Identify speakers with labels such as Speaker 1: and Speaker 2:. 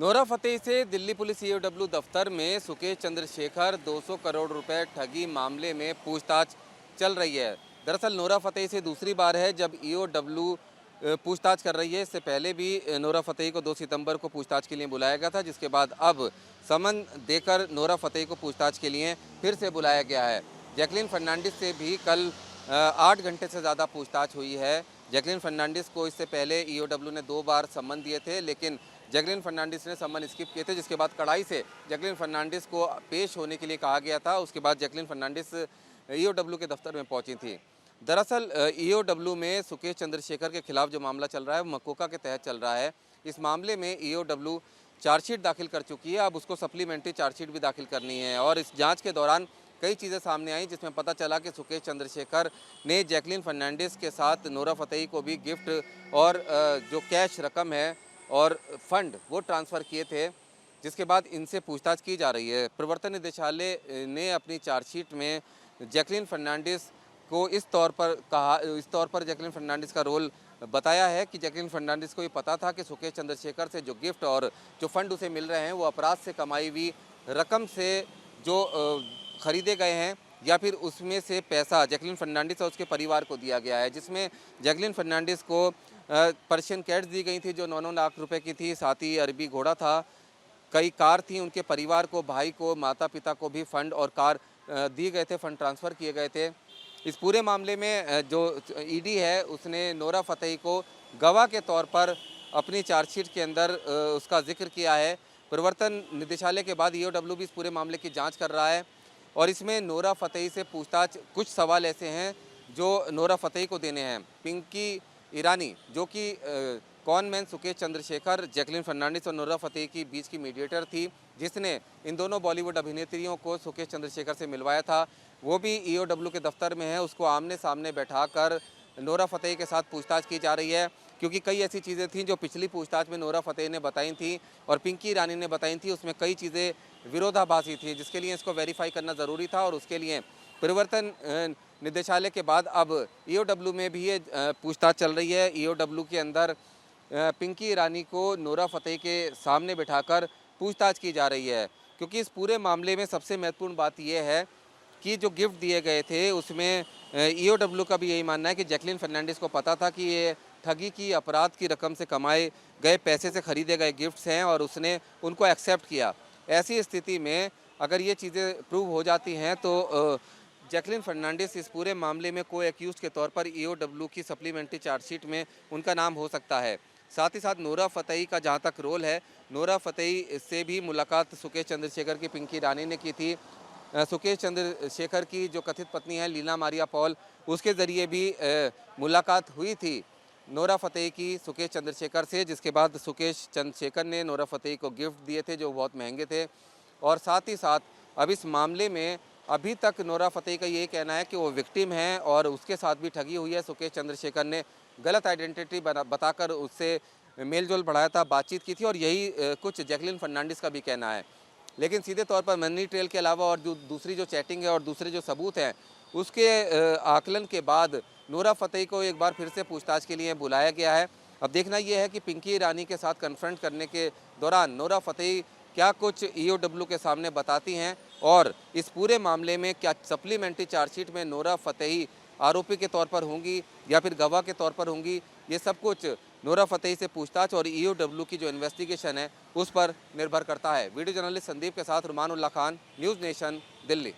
Speaker 1: Nora Fatehi से Delhi police EOW दफ्तर में सुकेश चंद्रशेखर 200 करोड़ रुपए ठगी मामले में पूछताछ चल रही है। दरअसल नोरा फतेही से दूसरी बार है जब ईओडब्ल्यू पूछताछ कर रही है। इससे पहले भी नोरा फतेही को 2 सितंबर को पूछताछ के लिए बुलाया गया था, जिसके बाद अब समन देकर नोरा फतेही को पूछताछ के लिए फिर से बुलाया गया है। जैकलीन फर्नांडिस से भी कल 8 घंटे से ज़्यादा पूछताछ हुई है। जैकलीन फर्नांडिस को इससे पहले ईओडब्ल्यू ने 2 बार सम्मन दिए थे, लेकिन जैकलीन फर्नांडिस ने सम्मन स्किप किए थे, जिसके बाद कड़ाई से जैकलीन फर्नांडिस को पेश होने के लिए कहा गया था। उसके बाद जैकलीन फर्नांडिस ईओडब्ल्यू के दफ्तर में पहुंची थी। दरअसल ईओडब्ल्यू में सुकेश चंद्रशेखर के खिलाफ जो मामला चल रहा है वो मकोका के तहत चल रहा है। इस मामले में ईओडब्ल्यू चार्जशीट दाखिल कर चुकी है। अब उसको सप्लीमेंट्री चार्जशीट भी दाखिल करनी है और इस जाँच के दौरान कई चीज़ें सामने आई, जिसमें पता चला कि सुकेश चंद्रशेखर ने जैकलीन फर्नांडिस के साथ नोरा फतेही को भी गिफ्ट और जो कैश रकम है और फंड वो ट्रांसफ़र किए थे, जिसके बाद इनसे पूछताछ की जा रही है। प्रवर्तन निदेशालय ने अपनी चार्जशीट में जैकलीन फर्नांडिस को इस तौर पर जैकलीन फर्नांडिस का रोल बताया है कि जैकलीन फर्नांडिस को ये पता था कि सुकेश चंद्रशेखर से जो गिफ्ट और जो फंड उसे मिल रहे हैं वो अपराध से कमाई हुई रकम से जो खरीदे गए हैं, या फिर उसमें से पैसा जैकलीन फर्नांडिस और उसके परिवार को दिया गया है, जिसमें जैकलीन फर्नांडिस को पर्शियन कैट्स दी गई थी जो 9-9 लाख रुपए की थी, साथ ही अरबी घोड़ा था, कई कार थी, उनके परिवार को, भाई को, माता पिता को भी फंड और कार दिए गए थे, फंड ट्रांसफ़र किए गए थे। इस पूरे मामले में जो ईडी है उसने नोरा फतेही को गवाह के तौर पर अपनी चार्जशीट के अंदर उसका जिक्र किया है। प्रवर्तन निदेशालय के बाद ईओडब्ल्यू भी इस पूरे मामले की जाँच कर रहा है और इसमें नोरा फतेही से पूछताछ, कुछ सवाल ऐसे हैं जो नोरा फतेही को देने हैं। पिंकी ईरानी जो कि कॉनमैन सुकेश चंद्रशेखर, जैकलीन फर्नांडिस और नोरा फतेही के बीच की मीडिएटर थी, जिसने इन दोनों बॉलीवुड अभिनेत्रियों को सुकेश चंद्रशेखर से मिलवाया था, वो भी ईओडब्ल्यू के दफ्तर में है। उसको आमने सामने बैठाकर नोरा फतेही के साथ पूछताछ की जा रही है, क्योंकि कई ऐसी चीज़ें थीं जो पिछली पूछताछ में नोरा फतेही ने बताई थी और पिंकी ईरानी ने बताई थी। उसमें कई चीज़ें विरोधाभासी थी, जिसके लिए इसको वेरीफाई करना ज़रूरी था और उसके लिए प्रवर्तन निदेशालय के बाद अब ईओडब्ल्यू में भी ये पूछताछ चल रही है। ईओडब्ल्यू के अंदर पिंकी ईरानी को नोरा फतेही के सामने बिठाकर पूछताछ की जा रही है, क्योंकि इस पूरे मामले में सबसे महत्वपूर्ण बात यह है कि जो गिफ्ट दिए गए थे उसमें ईओडब्ल्यू का भी यही मानना है कि जैकलीन फर्नांडिस को पता था कि ये ठगी की, अपराध की रकम से कमाए गए पैसे से खरीदे गए गिफ्ट्स हैं और उसने उनको एक्सेप्ट किया। ऐसी स्थिति में अगर ये चीज़ें प्रूव हो जाती हैं तो जैकलीन फर्नांडिस इस पूरे मामले में को एक्यूज के तौर पर ईओडब्ल्यू की सप्लीमेंट्री चार्जशीट में उनका नाम हो सकता है। साथ ही साथ नोरा फतेही का जहाँ तक रोल है, नोरा फतेही से भी मुलाकात सुकेश चंद्रशेखर की पिंकी ईरानी ने की थी। सुकेश चंद्रशेखर की जो कथित पत्नी है लीना मारिया पॉल, उसके ज़रिए भी मुलाकात हुई थी नोरा फतेही की सुकेश चंद्रशेखर से, जिसके बाद सुकेश चंद्रशेखर ने नोरा फतेही को गिफ्ट दिए थे जो बहुत महंगे थे। और साथ ही साथ अब इस मामले में अभी तक नोरा फतेही का ये कहना है कि वो विक्टिम है और उसके साथ भी ठगी हुई है। सुकेश चंद्रशेखर ने गलत आइडेंटिटी बताकर उससे मेल-जोल बढ़ाया था, बातचीत की थी और यही कुछ जैकलीन फर्नांडिस का भी कहना है। लेकिन सीधे तौर पर मनी ट्रेल के अलावा और जो दूसरी जो चैटिंग है और दूसरे जो सबूत हैं, उसके आकलन के बाद नोरा फतेही को एक बार फिर से पूछताछ के लिए बुलाया गया है। अब देखना ये है कि पिंकी ईरानी के साथ कन्फ्रंट करने के दौरान नोरा फतेही क्या कुछ ईओडब्ल्यू के सामने बताती हैं और इस पूरे मामले में क्या सप्लीमेंट्री चार्जशीट में नोरा फतेही आरोपी के तौर पर होंगी या फिर गवाह के तौर पर होंगी। ये सब कुछ नोरा फतेही से पूछताछ और ईओडब्ल्यू की जो इन्वेस्टिगेशन है उस पर निर्भर करता है। वीडियो जर्नलिस्ट संदीप के साथ रुमान उल्लाह खान, न्यूज़ नेशन, दिल्ली।